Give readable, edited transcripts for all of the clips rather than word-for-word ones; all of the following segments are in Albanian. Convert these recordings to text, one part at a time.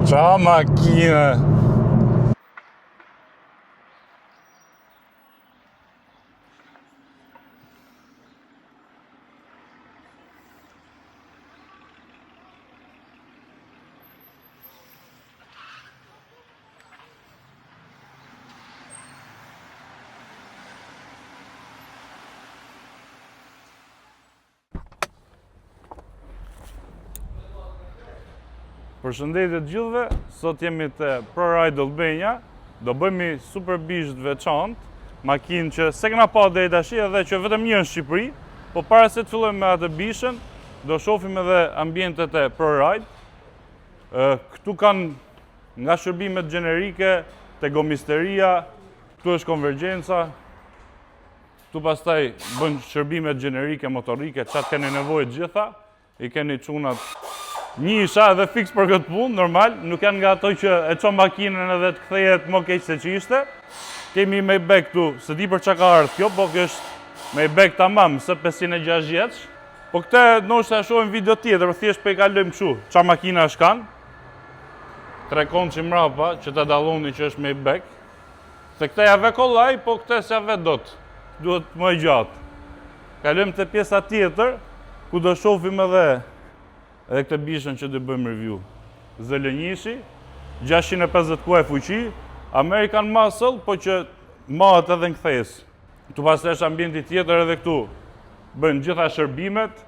Qa makine! Përshëndetje të gjithëve, sot jemi të ProRide Albania, do bëjmë super bish të veçantë, makinë që se kena pa deri tash edhe që vetëm një në Shqipëri, po para se të fillojmë me atë bishën, do shohim edhe ambientet e ProRide. Këtu kanë nga shërbimet gjenerike, te gomisteria, këtu është konvergjenca, këtu pastaj bën shërbimet gjenerike motorike, çat keni nevojë gjitha, i keni çunat. Një isha edhe fix për këtë punë, normal, nuk janë nga ato që e çon makinën edhe të kthehet më keq se që ishte. Kemi Maybach këtu, se di për çka ka ardhur kjo, po kjo është Maybach tamam, se 506 vjeç. Po këtë ndoshta shohim video tjetër, thjesht po i kalojmë kështu, ç'a makina është kanë. Tre konçi mrapa që ta dalloni që është Maybach. Se këtë ja ve kollaj, po këtë s'ja ve dot. Duhet më gjatë. Kalojmë te pjesa tjetër, ku do shohim edhe këtë bishën që do bëjmë review. ZL1, 650 kuaj fuqi, American Muscle, po që mahet edhe në kthes. Këtu pastaj është ambienti tjetër edhe këtu. Bën gjitha shërbimet,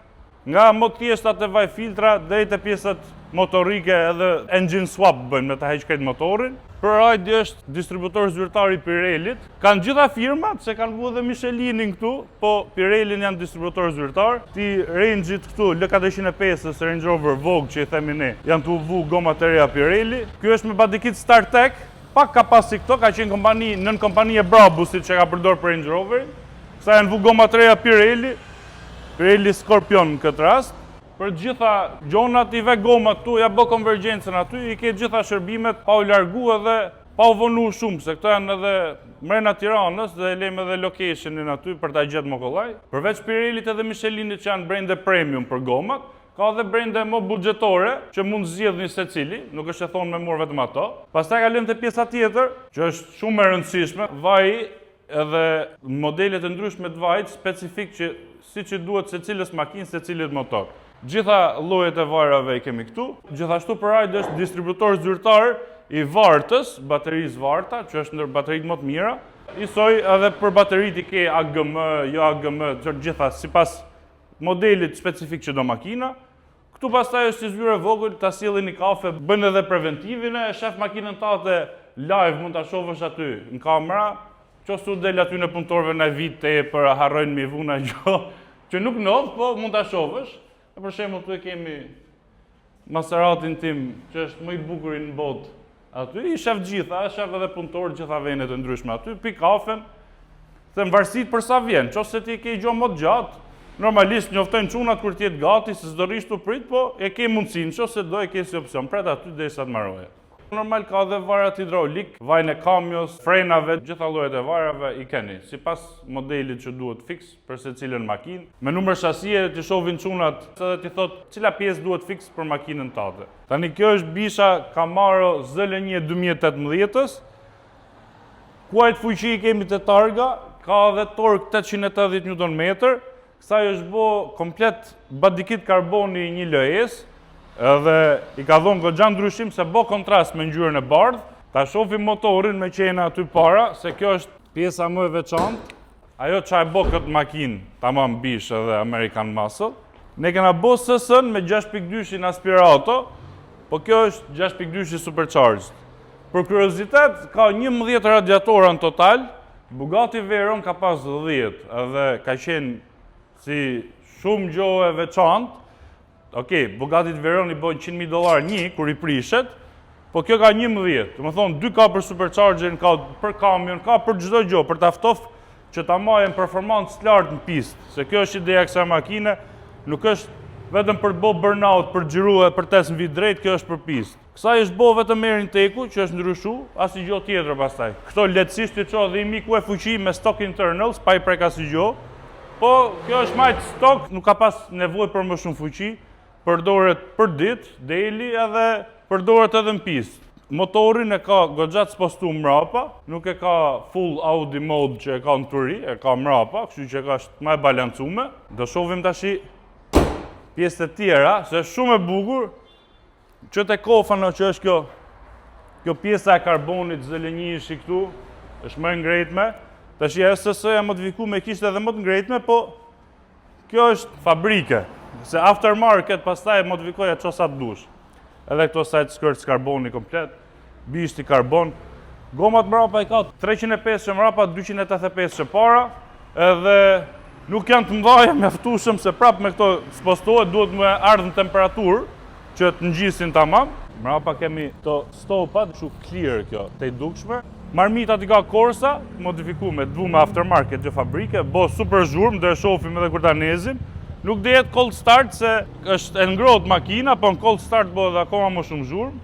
nga më thjeshtat e vaj filtra deri te pjesët motorike edhe engine swap bën me ta heq krejt motorin. ProRide është distributor zyrtar i Pirellit. Kanë gjitha firmat, se kanë vu edhe Michelinin këtu, po Pirellin janë distributor zyrtar. Ti range-it këtu, L405-ës Range Rover Vogue që i themi ne, janë të vu goma të reja Pirelli. Ky është me badikit StarTech, pak ka pasi këto, ka qenë kompani, nën kompani e Brabusit që ka përdor për Range Roverin. Kësa janë vu goma të reja Pirelli, Pirelli Scorpion në këtë rast. Për gjitha gjonat i ve gomat tu, ja bë konvergjencën aty, i ke gjitha shërbimet pa u largu edhe pa u vonu shumë, se këto janë edhe mrena Tiranës dhe lejmë edhe locationin aty për ta gjetë më kollaj. Përveç Pirellit edhe Michelinit që janë brende premium për gomat, ka edhe brende më buxhetore që mund zgjedhni secili, nuk është e thonë me morë vetëm ato. Pastaj kalojmë te pjesa tjetër, që është shumë e rëndësishme, vaji edhe modelet e ndryshme të vajit specifik që siç i duhet secilës makinë, secilit motor. Gjitha llojet e varave i kemi këtu. Gjithashtu ProRide është distributor zyrtar i vartës, baterisë varta, që është ndër bateritë më të mira. Njësoj edhe për bateritë i ke AGM, jo AGM, gjitha sipas modelit specifik që do makina. Këtu pastaj është si zyrë vogël, ta sjellin një kafe, bën edhe preventivin e shef makinën tate live, mund ta shohësh aty në kamera. Qoftë del aty në punëtorëve në vit për harrojnë me vuna gjë, që nuk ndodh, po mund ta shohësh. Për shembull, këtu e kemi Maseratin tim, që është më i bukur në botë. Aty i shef gjitha, shef edhe punëtorë gjitha venet e ndryshme aty, pi kafen, dhe në varësit për sa vjen, qoftë se ti ke i gjo më të gjatë, normalisht njoftojnë çunat kur t'jetë gati, se s'do rish tu prit, po e ke mundësinë, qoftë se do e ke si opsion, pret aty derisa të mbaroje. Normal ka dhe varat hidrolik, vajnë e kamjos, frenave, gjitha llojet e varave i keni, sipas modelit që duhet fix për secilën makinë. Me numër shasie ti shohin çunat, edhe ti thot cila pjesë duhet fix për makinën tate. Tani kjo është bisha Camaro ZL1 2018-ës. Kuajt fuqi kemi te targa, ka edhe tork 880 Nm. Kësaj është bo komplet badikit karboni 1 LS. Edhe i ka dhonë goxha ndryshim se bo kontrast me ngjyrën e bardhë. Ta shohim motorin me qena aty para, se kjo është pjesa më e veçantë. Ajo që e bo këtë makinë, tamam bish edhe American Muscle. Ne kena bo SS-ën me 6.2 aspirato, po kjo është 6.2 supercharged. Për kuriozitet, ka 11 radiatora në total, Bugatti Veyron ka pas 10, edhe ka qenë si shumë gjohë e veçantë. Okej, Bugatti Veyron i bojnë $100.000 një, kur i prishet, po kjo ka 11, të më thonë 2 ka për supercharger, ka për kamion, ka për çdo gjë, për taftof që ta marrin performancë të lartë në pistë, se kjo është ideja e kësaj makine, nuk është vetëm për të bërë burnout, për xhiruar, për test në vit drejt, kjo është për pistë. Kësaj është bërë vetëm Air Intake-u, që është ndryshu, asnjë gjë tjetër pastaj. Këto lehtësisht i çon dhe i mi ku e fuqi me stock internals, pa i prek asnjë gjë. Po kjo është majt stock, nuk ka pas nevojë për më shumë fuqi. përdoret për ditë, daily, edhe përdoret edhe në pistë. Motorin e ka goxhat spostu mrapa, nuk e ka full Audi mode që e ka në turi, e ka mrapa, kështu që ka është më e balancume. Do shohim tash pjesët e tjera, se është shumë e bukur, që te kofana që është kjo pjesa e karbonit zëlenjishi këtu, është më e ngrejtme. Tash SSE-ja modifikuar kishte edhe më të ngrejtme, po kjo është fabrike, se aftermarket pastaj modifikoja çosa të dush. Edhe këto side skirts karboni komplet, bishti karbon. Gomat mrapa i ka 305 që mrapa, 285 që para, edhe nuk janë të mdhaja mjaftueshëm se prap me këto spostohet, duhet me ardhë në temperaturë që të ngjisin tamam. Mrapa kemi këto stopat, kështu clear kjo, të i dukshme. Marmitat i ka Corsa, modifikuar me dvume aftermarket që fabrike, bo super zhurmë, dhe shohim edhe kur ta nezim. Nuk dejet cold start se është e ngrohtë makina, po në cold start bo edhe akoma më shumë zhurmë.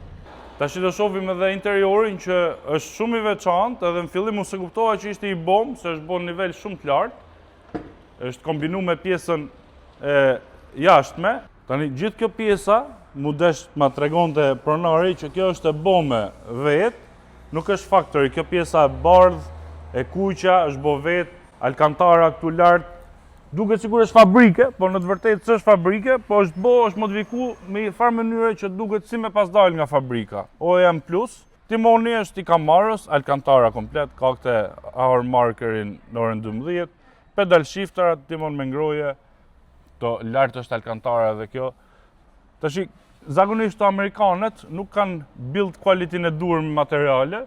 Tash do shohim edhe interiorin që është shumë i veçantë, edhe në fillim unë se kuptova që ishte i bom, se është bo në nivel shumë të lartë. Është kombinu me pjesën e jashtme. Tani gjithë kjo pjesa, mu desh ma tregonte pronari që kjo është e bome vetë, nuk është factory, kjo pjesa e bardh, e kuqja, është bo vetë, alkantara këtu lartë. Duket sikur është fabrike, por në të vërtetë s'është fabrike, po është modifikuar me një farë mënyre që duket si me pas dal nga fabrika. OEM Plus, timoni është i Camaros, alkantara komplet, ka këtë hour markerin në orën 12, pedal shiftera, timon me ngroje, to lartë është alkantara edhe kjo. Tash zakonisht të amerikanët nuk kanë build quality-n e duhur me materiale,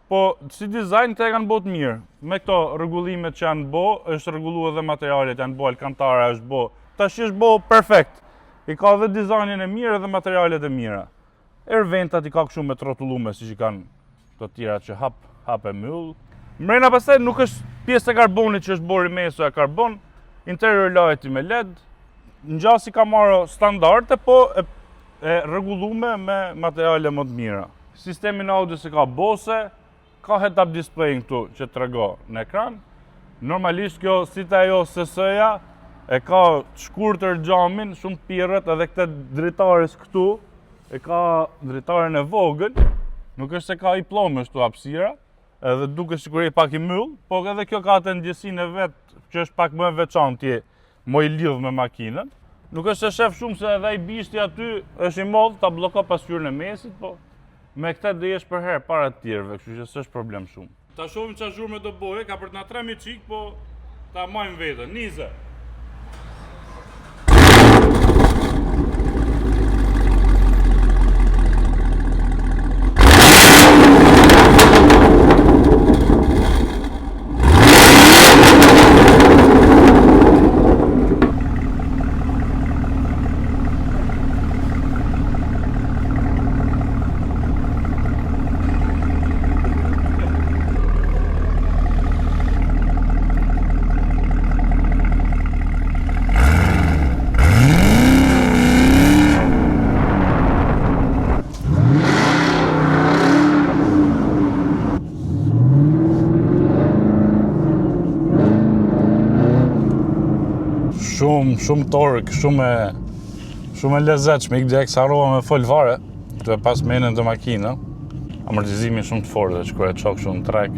po si dizajn këta e kanë bo të mirë. Me këto rregullimet që janë bo, është rregulluar edhe materialet, janë bo alkantara, është bo. Tash është bo perfekt. I ka edhe dizajnin e mirë edhe materialet e mira. Airventat i ka kështu me trotullume, si që kanë të tjera që hap e myll. Mrena pastaj nuk është pjesë e karbonit që është bori meso e karbon, interior lighti me LED, ngjasi Camaro standarde, po e rregullume me materiale më të mira. Sistemin audio se ka Bose, ka head-up display këtu që të rego në ekran. Normalisht kjo sita jo SSE-ja e ka shkurtër xhamin, shumë pirret, edhe këtë dritares këtu e ka dritaren e vogël. Nuk është se ka i plomësh këtu hapësira, edhe duket sikur i pak i myll, po edhe kjo ka atë ndjesinë e vet që është pak më e veçantë, më i lidh me makinën. Nuk është se shef shumë se edhe ai bishti aty është i modh, ta bllokon pasqyrën e mesit, po me këta do jesh për herë para të tjerëve, kështu që s'është problem shumë. Ta shohim çfarë zhurmë do bëje, ka për të na tremi çik, po ta majmë vetën. Nize. Shumë tork, shumë e lezetshme, ik direkt harrova me fol fare, të pas menën të makina. Amortizimi shumë të fortë që kur e çok shumë trek.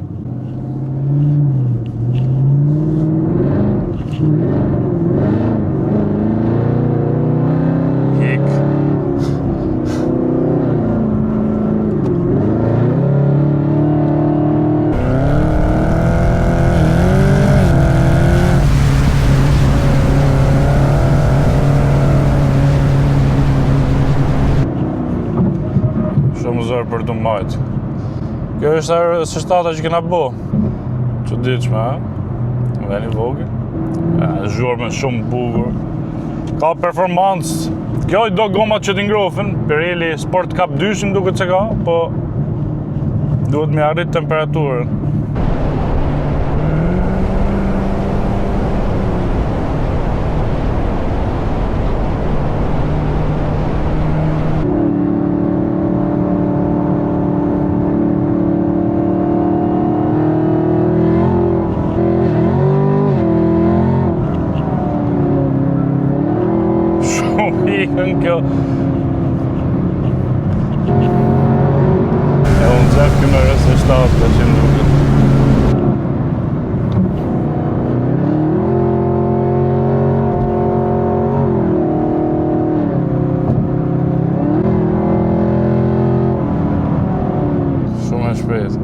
Për të majtë. Kjo është shtata që kena bo. Çuditshme, ha? Dhe një vogël. Zhurmë shumë bukur. Ka performancë. Kjo i do gomat që t'ingrofen. Pirelli Sport Cup 2 duket se ka, po duhet me arrit temperaturën. Kjo E unë zef këmë RS7 të që në rrugët. Shumë e shpejt.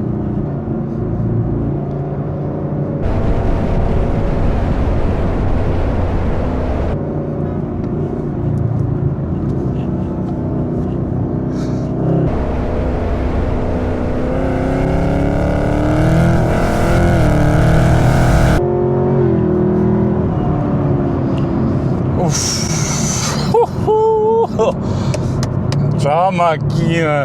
Qa makine.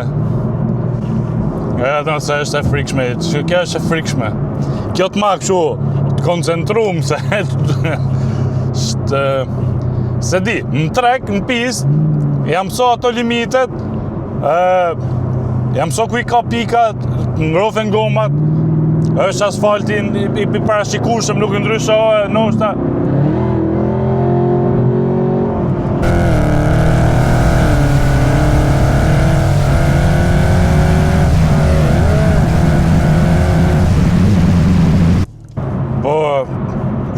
Edhe se është e frikshme, kjo është e frikshme. Kjo të ma këshu, të koncentrum se se di, në trek, në pist, jam so ato limitet, jam so ku i ka pikat, ngrofen gomat, është asfaltin i parashikushëm, nuk ndryshohe, noshta.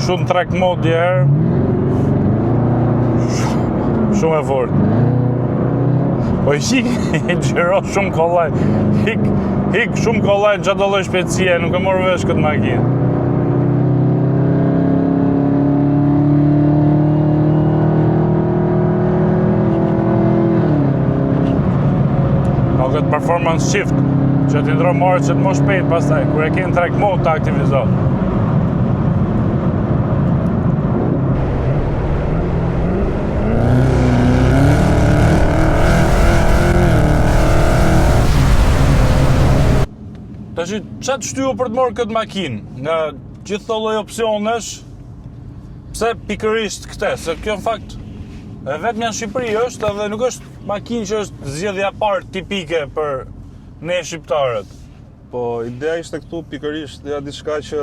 Shumë trek mod djerë, shumë e fort. Po i gjero shumë kollaj, hik shumë kollaj në qatë lloj shpejtësie, nuk e morë vesh këtë makinë. Ka këtë performance shift, që ti ndro marrë që të më shpejt pastaj, kur e ke në trek mod të aktivizohet. Tashi, qa të shtyu për të morë këtë makinë? Nga gjithë të lloj opsionesh, pse pikërisht këte? Se kjo në fakt, e vetëm janë Shqipëri është, edhe nuk është makinë që është zgjedhja parë tipike për ne shqiptarët. Po, ideja ishte këtu pikërisht, diçka që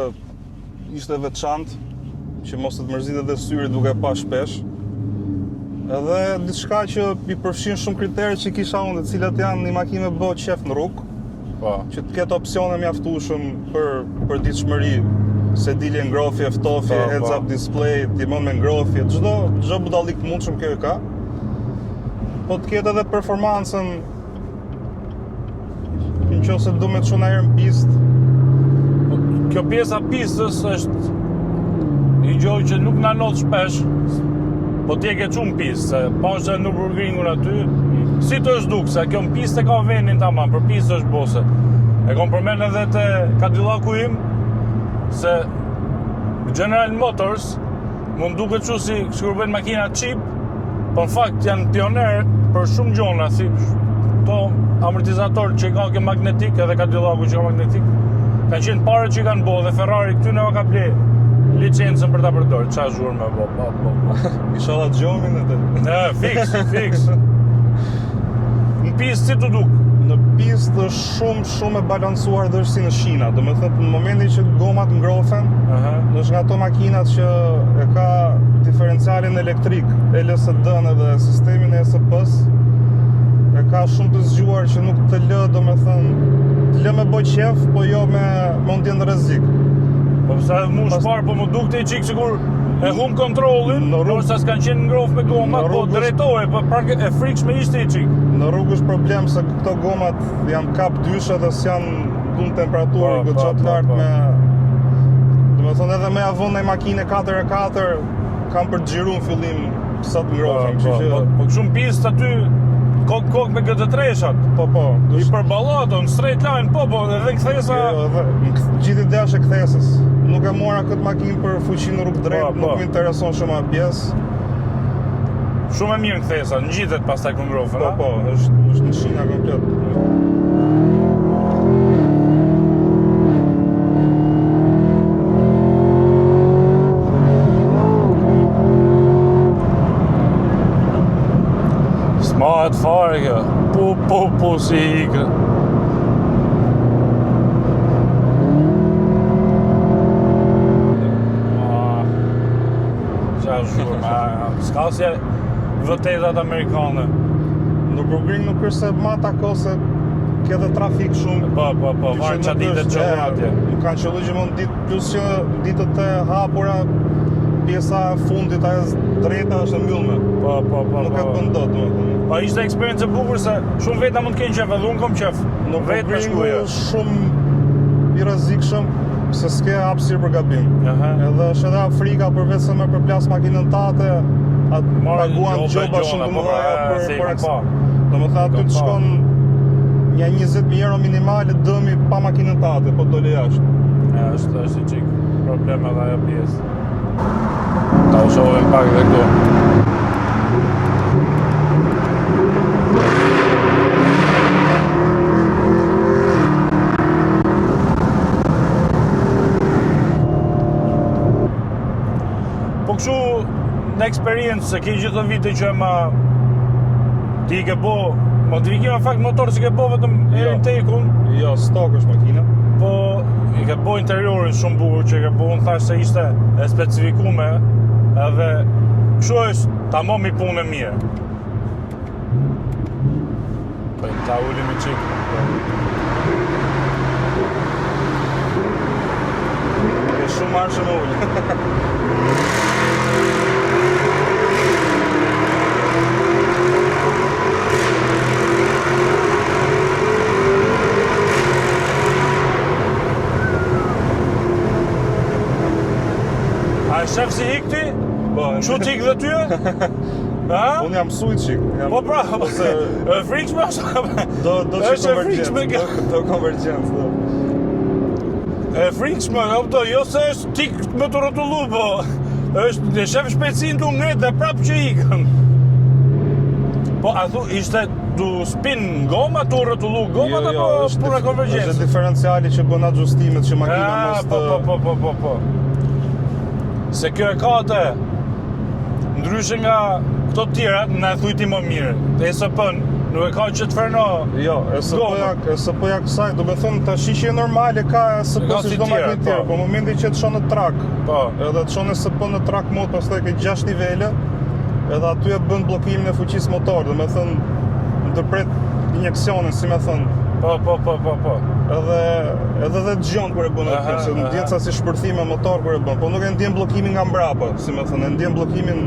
ishte veçantë, që mos të mërzitet dhe syri duke pa shpesh. Edhe diçka që i përfshin shumë kritere që kisha unë, të cilat janë një makinë me bë qef në rrugë. Që të ketë opsione mjaftueshëm për ditëshmëri, sedilje ngrohje, ftofje, heads-up display, timon me ngrohje, çdo budallik të mundshëm kjo e ka. Po të ketë edhe performancën nëse do me të shona herë në pistë. Kjo pjesa pistës është një gjë që nuk na not shpesh, po ti e ke çuar në pistë, se pa është në Nürburgringun aty. Si të është duk, se kjo në pistë e ka vendin tamam, për pistë është bose. E kom përmen edhe të Cadillacu im, se General Motors mund duket që si shkërbejnë makina cheap, po në fakt janë pioner për shumë gjona, si to amortizator që i ka ke magnetik, edhe Cadillacu që ka magnetik, kanë qenë pare që i kanë bo, dhe Ferrari këty në ka ble licencën për ta përdorë, qa zhurë me bo. Inshallah gjomin edhe. Fix. Në pistë si të duk? Në pistë është shumë e balancuar dhe është si në shina. Do me thëtë në momentin që gomat ngrofen, është nga ato makinat që e ka diferencialin elektrik, LSD-n edhe sistemin e ESP-s, e ka shumë të zgjuar që nuk të lë, do me thënë, të lë me boj qef, po jo me ndjen rrezik. Po pësa edhe mu shparë, po më duk të i qikë sigur e hum kontrollin, nërsa s'kan qenë ngrof me goma, po drejtoj, po e frikshme ishte i qikë. Në rrugë është problem se këto gomat janë kap dyshe dhe s'janë dunë temperaturë gëgjatë lartë me... Do me thonë edhe me avon në makine 4x4 kam për të gjiru në fillim sot ngrofin. Po shumë pistë aty kok me këtë treshat. Po. I përbalato, në straight line, po, edhe kthesa... Gjithë ideja është e kthesës. Nuk e mora këtë makinë për fuqin në rrugë drejt, nuk më intereson shumë a pjesë. Shumë e mirë në kthesa, në gjithet pas taj këngrofën, Po, është në shina komplet. S'mahet fare kjo, po si ikë. Qa zhurë, s'ka si vërtetat amerikane. Nürburgring nuk është se ma tako se ke dhe trafik shumë. Po, varet çfarë ditë të çon atje. Nuk kanë qellu gjithmonë ditë, plus që ditët e hapura pjesa e fundit ajo drejta është e mbyllme. Po. Nuk e bën dot, domethënë. Po ishte eksperiencë e bukur se shumë veta mund të kenë qef, edhe unë kom qef. Nuk vetë me shkuja. Shumë i rrezikshëm se s'ke hapësirë për gabim. Edhe është edhe Afrika përveç se me përplas makinën tate, atë paguan gjoba shumë të mëdha për domethënë aty të shkon një 20.000 euro minimale dëmi pa makinën tate, po dole jashtë. Është i çik problem edhe ajo pjesë. Ta shohim pak dhe këtu. Po kështu në eksperiencë se ke gjithë vite që ti ke bo modifikim në fakt motor që ke bo vetëm tekun. Jo, stok është makina. Po i ke bo interiorin shumë bukur që ke bo, unë thash se ishte e specifikume edhe kështu është tamam i punë mirë. Po ta ulim i qik. E shumë marshë më ullë. A e shef si hik ti? Po, Që t'ik dhe ty? unë jam sujt qik. Po pra, e frikshme është? Do Është e frikshme kjo. Do konvergjencë, do. E frikshme, jo se është tik me të rrotullu, po është e shef shpejtësinë tu ngret dhe prap që ikën. Po a thu ishte tu spin goma, tu rrotullu gomat apo pura konvergjencë? Është diferenciali që bën ajustimet që makina mos të Po. Se kjo e ka atë ndryshe nga këto tjera, na e thuj ti më mirë. Dhe ESP-n nuk e ka që të freno. Jo, ESP-ja kësaj, do me thënë tash që normale ka ESP si çdo makinë tjetër, po momenti që të shon në trak. Po. Edhe të shon ESP në trak mode, pastaj ke 6 nivele, edhe aty e bën bllokimin e fuqisë motor, do me thënë ndërpret injeksionin, si me thënë. Po. Edhe dëgjon kur e bën atë, se ndjen sa si shpërthim me motor kur e bën, po nuk e ndjen bllokimin nga mbrapa, si më thënë, e ndjen bllokimin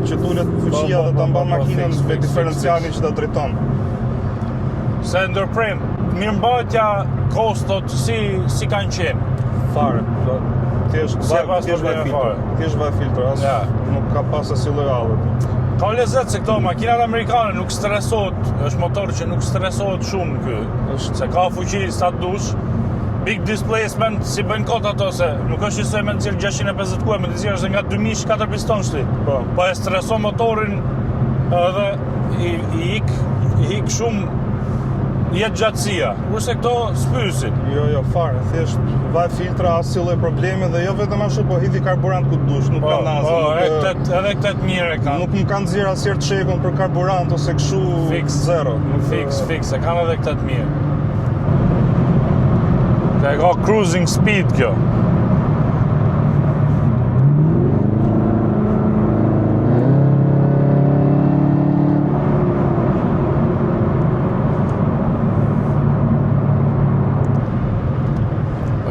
që tulet fuqia dhe ta mban makinën me diferencialin që ta drejton. Se ndërprim, mirëmbajtja kostot si kanë qenë. Fare. Thjesht vaj filtr, nuk ka pas as lloj. Ka lezet se këto makinat amerikane nuk stresohet, është motor që nuk stresohet shumë ky. Se ka fuqi sa dush. Big displacement si bën kot ato se nuk është se me nxjerr 650 kuaj, me nxjerr është nga 2004 piston shti. Po e streson motorin edhe i ik shumë jetë gjatësia. Kurse këto spysin. Jo, fare, thjesht vaj filtra as si lloj problemi dhe jo vetëm ashtu, po hidhi karburant ku dush, nuk ka nazë. Edhe këtë mirë e kanë. Nuk më kanë nxjerr asnjëherë çekun për karburant ose kështu zero. Fix, e kanë edhe këtë mirë. Ka e ka cruising speed kjo.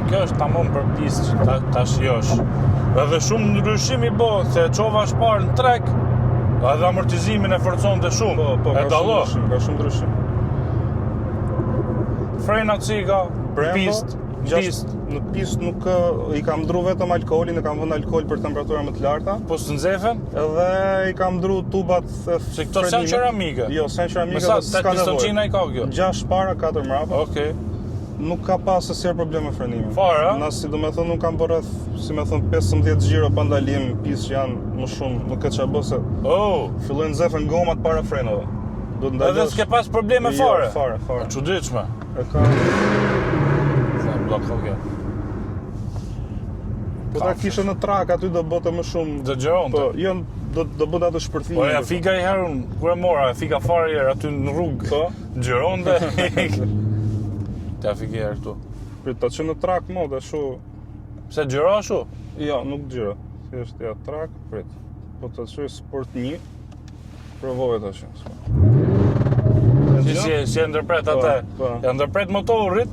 Kjo është tamam për pistë që ta shijosh. Edhe shumë ndryshim i bo, se qova shpar në trek, edhe amortizimin e forconte shumë. Po, ka shumë ndryshim. Frenat si ka, pistë. Në pistë nuk i kam ndru vetëm alkoolin, e kam vënë alkool për temperatura më të larta. Po së nxefen? Edhe i kam ndru tubat e se këto sen qeramike? Jo, sen qeramike dhe s'ka nevojë. 8 pistoncina i ka kjo? 6 para, 4 mrapa. Okej. Nuk ka pas asnjëherë problem me frenimin. Fare? Nasi do me thënë nuk kam bërë rreth, si me thënë 15 xhiro pa ndalim, pisë që janë më shumë, nuk e çfarë bë se. Fillojnë nxefen gomat para frenave. Do të ndalosh. Edhe s'ke pas probleme fare? Jo, fare. Çuditshme. E ka. Sa blok okej. Po ta kishe në trak aty do bëte më shumë. Do gjeronte. Po, jo do bëte atë shpërthim. Po ja fika i herën, kur e mora, fika fare herë aty në rrugë. Po. Gjeronte. Ta fikë herë këtu. Prit ta që në trak mode shu. Pse gjero ashu? Jo, nuk gjero. Thjesht ja trak, prit. Po të çoj sport 1. Provoj tash. Si si e ndërpret atë. E ndërpret motorit.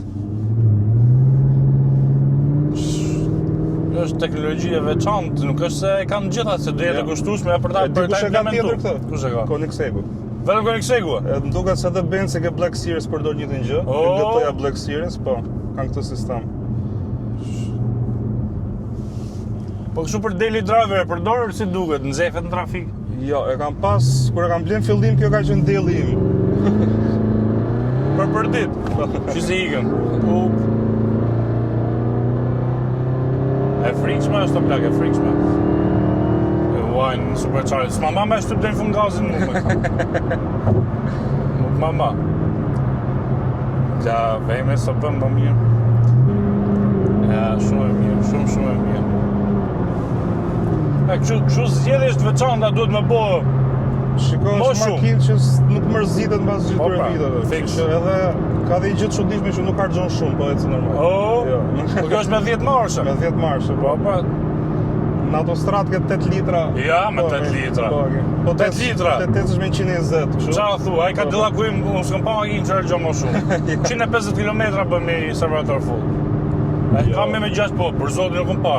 Është teknologji e veçantë, nuk është se e kanë gjitha, se do jetë e kushtueshme për ta implementuar. Kush e ka? Koenigsegg. Vetëm Koenigsegg. Më duket se edhe Benz e ke Black Series përdor një të gjë. Këtoja Black Series, po, kanë këtë sistem. Po kështu për daily driver e përdor si duket, nxehet në trafik. Jo, e kam pas, kur e kam blen fillim, kjo ka qenë daily im. Për ditë. Që si ikën. E frikshme është të plak, e frikshme. E uajnë supercharger. S'ma mama e shtyp dhe në fund gazin mu. Nuk mama. Ja, vejme së pëm më mirë. Ja, shumë e mirë, shumë e mirë. E kështu zgjedhjesht veçanta duhet me bo. Shiko, është makinë që nuk mërzitet mbas gjithë këtyre viteve. Fiks. Edhe ka dhe i gjithë çuditshme që nuk harxhon shumë, po ecë normal. Po kjo është me 10 marshe. Me 10 marshe, po. Në autostradë ke 8 litra. Ja, me 8 litra. Po 8 litra. 8 është me 120, kështu. Qa thu, ai ka dillakujim, unë s'kam pa makinë që harxhon më shumë. 150 km bën me serverator full. Kam me 6 po, për zotin nuk më pa,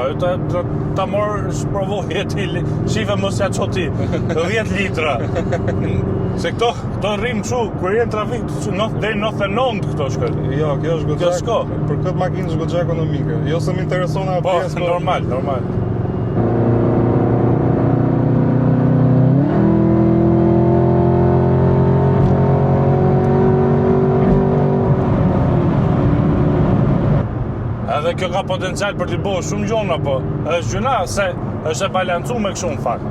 ta morë sprovoj jeti, shive mos ja qoti, 10 litra. Se këto rrimë që, kër jenë trafik, deri 99 këto shkëll. Jo, kjo është goxha, për këtë makinë është goxha ekonomike. Jo se më interesona pjesë, po. Normal. Edhe kjo ka potencial për t'i bëhë shumë gjona, po është gjuna se është e balancu me kështu në fakt.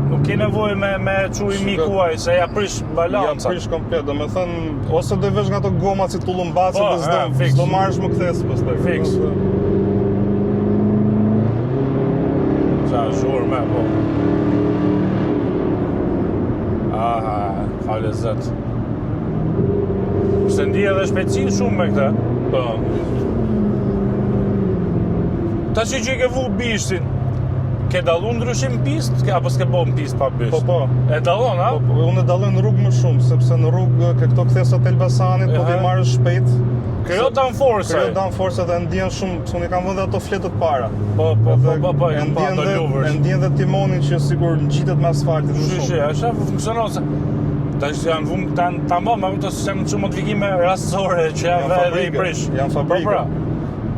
Nuk ke nevojë me çuj mikuaj se ja prish balanca. Ja prish komplet, do me thënë, ose do i vesh nga ato goma si tullumbace dhe s'do marrësh më kthes pastaj. Fiks. Qa zhur me, po. Aha, fale zët. Se ndi edhe shpejtësinë shumë me këta. Po. Ta që i ke vu bishtin, ke dallu ndryshim pist, apo s'ke bo në pist pa bisht? Po. E dallon, a? Po, unë e dalloj në rrugë më shumë, sepse në rrugë ke këto kthesat Elbasanit, po dhe i marrësh shpejt. Krijo downforce. Krijo downforce dhe ndjen shumë, se unë i kam vënë ato fletët para. Po, e ndjen dhe timonin që sigur ngjitet me asfaltin më shumë. Shi, është funksionon se tash janë vëmë tamam, apo të janë shumë modifikime rastësore që edhe i prish. Janë fabrika.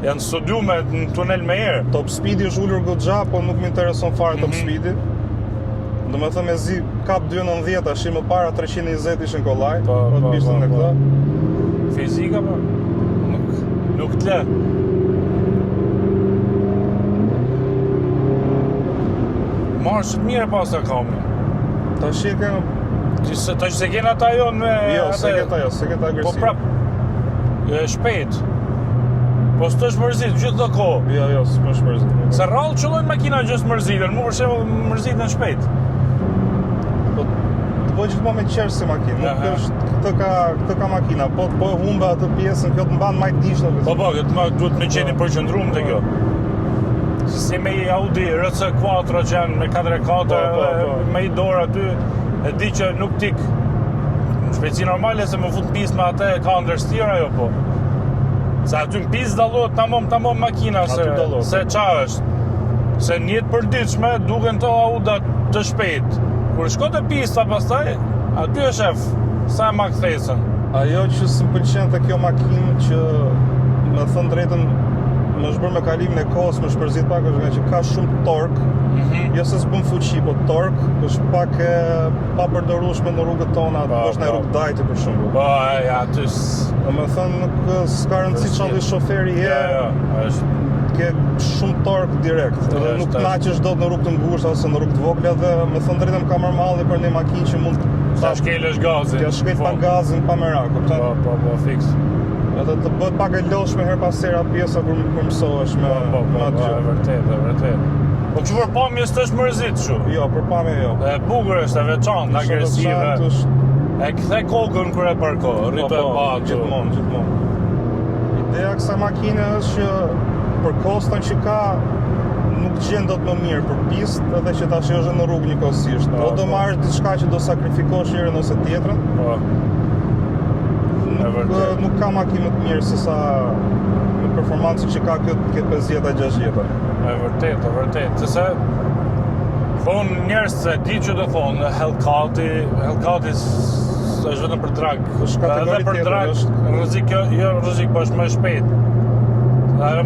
Janë studiume në tunel me erë. Top speedi është ullur goxha, po nuk më intereson fare top speedi. Do me thëmë e zi kap 290, ashtë më para 320 ishin kollaj. Po, bishtin e këta. Fizika, po. Nuk t'le. Marshë të mire pas të kamë. Ta shi e kemë... Ta që se kena ta jonë me... Jo, se keta agresiv. Po prap, shpejt. Po s'të është mërzit, gjithë do kohë. Jo, s'më është mërzit. Se rrallë qëllojnë makina gjithë mërzitën, mu përshemë mërzitën shpejt. Po, të bëjë gjithë me qërë si makinë, nuk është, këtë ka makina, po e humbe atë pjesën, kjo të mbanë majtë dishtë. Po, duhet me qeni përqëndrum të kjo. Si me i Audi RC4 që janë me 4.4, me i dorë aty, e di që nuk tik shpejtësi normale se më fut në pistë me atë ka ndërstira jo po. Se aty në pistë dallohet tamam makina se qa është. Se njët përditshme duken to Auda të shpejt. Kur shko të pista pastaj, aty e shef sa e ma kthesën. Ajo që së më pëlqen të kjo makinë që me thënë drejtën më është bërë me kalimin e kohës, më shpërzit pak është nga që ka shumë tork. Jo se s'bën fuqi, po tork është pak e papërdorueshme në rrugët tona, është në rrugë dajti për shembull. Po, ja, aty do me thënë nuk s'ka rëndësi çfarë shoferi je. Është ke shumë tork direkt. Edhe nuk knaqesh dot në rrugë të ngushta ose në rrugë të vogla dhe me thënë drejtën ka normalli për një makinë që mund ta shkelësh gazin. Ta shkel pa gazin, pa merak, kupton? Po, fiks. Edhe të bëhet pak e lodhshme her pas here pjesa kur mësohesh me atë. Vërtet. Po që për pamje s'është mërzit shu? Jo, për pamje jo. E bukur është, e veçantë, agresive. E kthe kokën kur e parko, rritë e batu. Gjithmonë. Ideja kësaj makine është që për kostën që ka nuk gjen dot më mirë për pistë edhe që tash është në rrugë njëkohësisht. O do marrësh diçka që do sakrifikosh njërin ose tjetrën. nuk ka makinë më të mirë se sa në performancën që ka këtë 50-60. E vërtet, se thonë njerëz se di që të thonë Hellcati është vetëm për drag. Është kategori edhe për tjetër, drag, rrezik jo rrezik, po është më shpejt. Ajo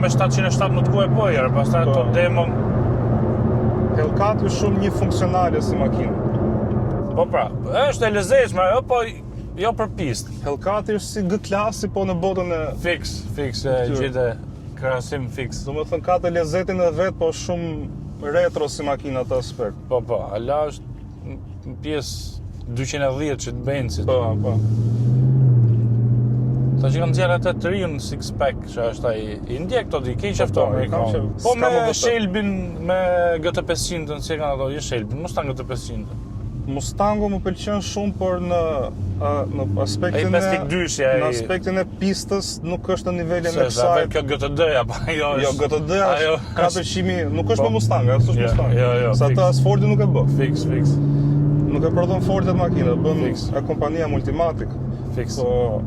me 707 nuk ku e po herë, pastaj to demo. Hellcati është shumë një funksionale si makinë. Po pra, është e lezetshme, ajo po jo për pistë. Hellcati është si G-klasi po në botën e Fix, gjithë krahasim fix. Domethënë ka të lezetin e vet, po shumë retro si makina atë aspekt. Po, ala është në pjesë 210 që të Benzit. Po. Ta që kanë nxjerrë atë të rinë six-pack, që është ai i ndjek këto di, keq afto amerikan. Po me Shelbyn, me GT500, si kanë ato, jo Shelbyn, Mustang GT500. Mustangu më pëlqen shumë, por në aspektin e pistës nuk është në nivelin e kësaj. Kjo GTD-ja, pa jo është... Jo, GTD-ja është 400.000, nuk është për Mustang, asë është Mustang. Jo, sa të as Fordi nuk e bë. Fix. Nuk e prodhon Fordi atë makinë, bën e kompania Multimatic. Fix. Po,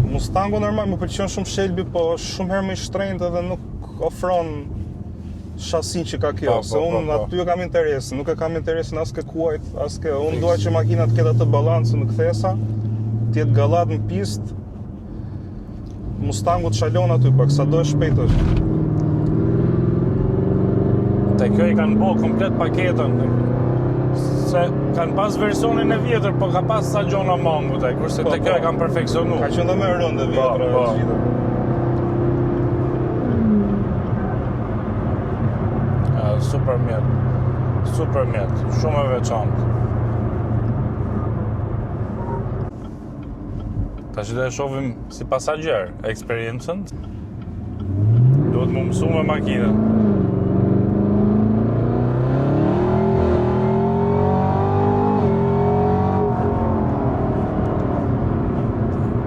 Mustangu normal më pëlqen shumë Shelby, po është shumë herë më i shtrenjtë dhe nuk ofron shasin që ka kjo, se unë aty kam interesin, nuk e kam interesin as ke kuajt, as ke... Unë dua që makina të ketë atë balancë në kthesa, t'jetë gallat në pistë, Mustangu të shalon aty, pak sa do e shpejt është. Te kjo i kanë bo komplet paketën, se kanë pas versionin e vjetër, po ka pas sa gjona mangu te, kurse te kjo e kanë perfekcionu. Ka qenë dhe me rëndë vjetër e gjithë. Super mjet, shumë e veçantë. Tash do e shohim si pasagjer eksperiencën. Duhet më mësu me makinën.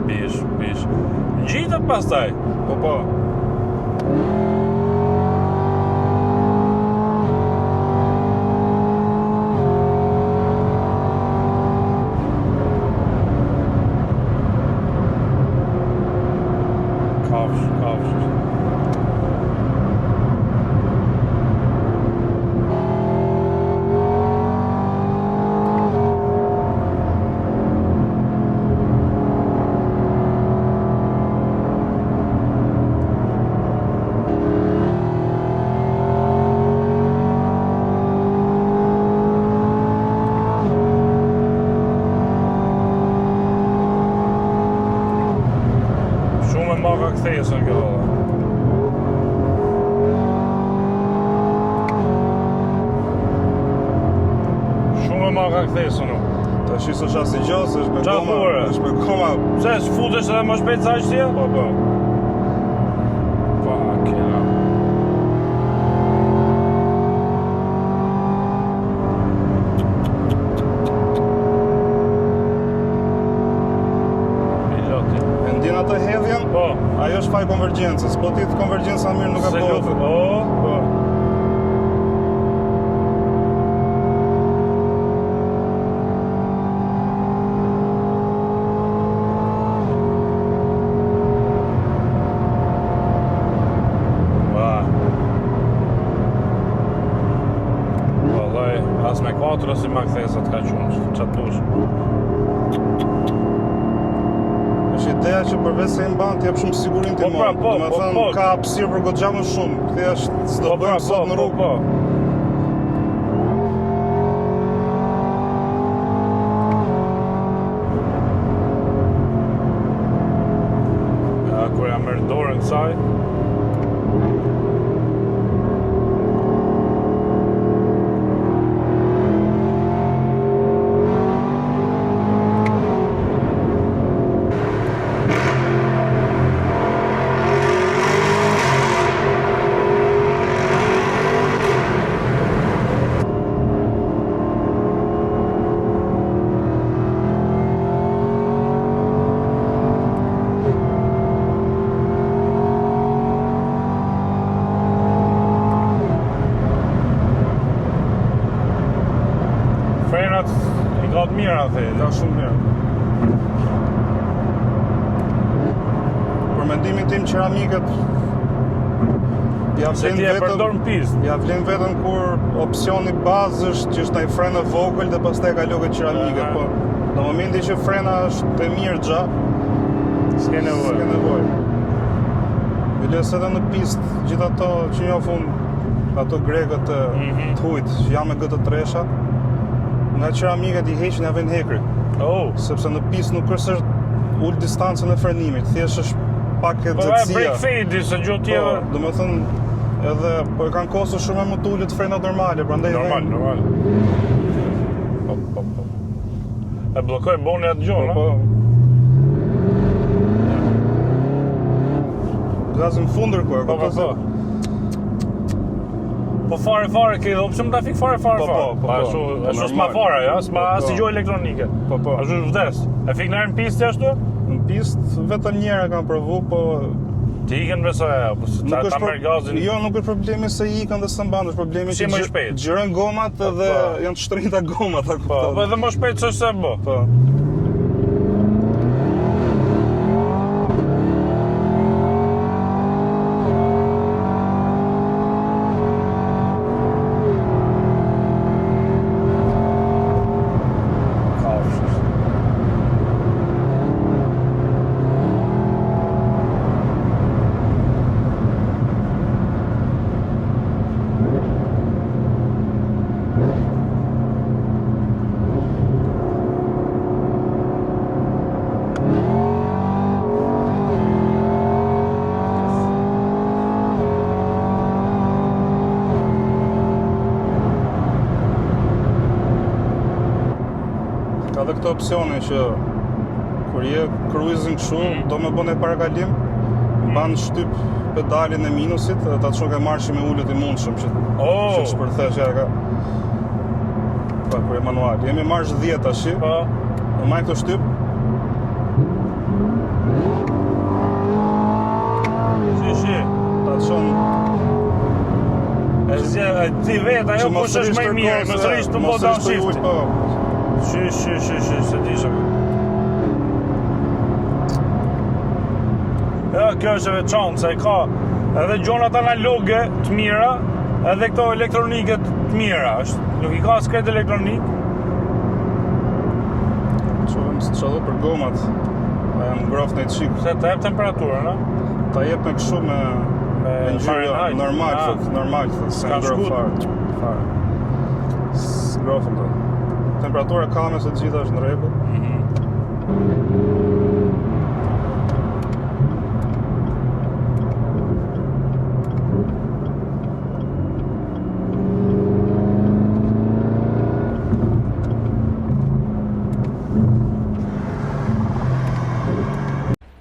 Bish. Ngjitet pastaj. Po. Kthesën kjo. Shumë ma ka kthesën u. Ta shisë është asë i gjosë, është me koma. Pse, s'futesh edhe më shpejt sa është tje? Po. Kena. Ajo është faj konvergjencës, po ti të konvergjenca mirë nuk e bëhet. Po. Vallaj, as me 4 si ma kthesat ka qunë, qatë dush. Ideja që përveç se i mban të jep shumë sigurin ti mund. Po. Ka hapësirë për goxha më shumë. Këtë është s'do bëjmë sot në rrugë. Ja, kur jam merr dorën kësaj. Mira, the, da shumë mirë. mendimin tim qeramikët Se ti e përdor në pistë. ja vlen vetëm kur opsioni bazë është që është ai frenë e vogël dhe pastaj ka lokë qeramike, po në momenti që frena është e mirë xha, S'ke nevojë. Biles edhe në pistë, gjithë ato që njofun ato grekët të hujt, që janë me gëtë tresha, nga qeramikët i heqin ja vën hekri, Oh. sepse në pistë nuk është ul distancën e frenimit, thjesht është pak e Po e nxehtësia. break fade, se gjë tjetër. Do të thënë edhe po e kanë kostur shumë më të ulët frenat normale, prandaj Normal. Po. E bllokoj boni atë gjë, Po. Gazin fundër ku e Po. Po fare ke opsion trafik fare. Po. Ashtu s'ma fare, ja, s'ma asnjë gjë elektronike. Po. Ashtu është vdes. E fik në pistë ashtu? Në pistë vetëm një herë kam provu, po Ti ikën besoj ajo, po ta merr gazin. Jo, nuk është problemi se ikën dhe së mban, është problemi Si që më shpejt. gjërojnë gomat dhe janë të shtrenjta gomat, a Po, kupton? edhe më shpejt se se bë. Po. Ka dhe këto opsione që kur je cruising kështu, do me bën e parakalim, mban shtyp pedalin e minusit dhe ta çon ke marshi me ulët i mundshëm që që shpërthesh ja ka. Pa kur e manual. Jemi marsh 10 tash. Po. Në maj këto shtyp. Si. Ta çon Ti vet ajo kush është më i mirë, më sërish të mos downshift. Po. Si, se di se. Ja, kjo është e veçantë, se ka edhe gjonat analoge të mira, edhe këto elektronike të mira, nuk i ka skret elektronik. Çfarë për gomat? A janë ngrohtë në çik. Se të jep temperaturën, a? Ta jep me kështu me ngjyrë normal, s'ka shkut. S'ngrohen do. Temperatura kame se të gjitha është në rregull.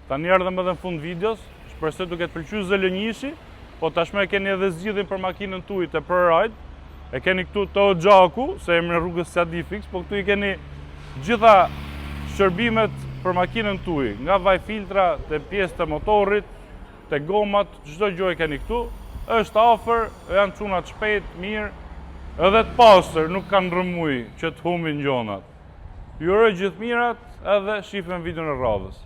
Tani erdhëm edhe në fund videos, shpresoj t'u ketë pëlqyer zëlënjishi, po tashmë e keni edhe zgjidhjen për makinën tuaj të ProRide. E keni këtu Tow Gjaku, se emri rrugës Sadi Fix, po këtu i keni gjitha shërbimet për makinën tuaj, nga vaj filtra, te pjesë të motorit, te gomat, çdo gjë e keni këtu. Është afër, janë çunat shpejt, mirë, edhe të pastër, nuk kanë rrëmuj që të humbin gjonat. Ju uroj gjithë mirat edhe shifem videon e radhës.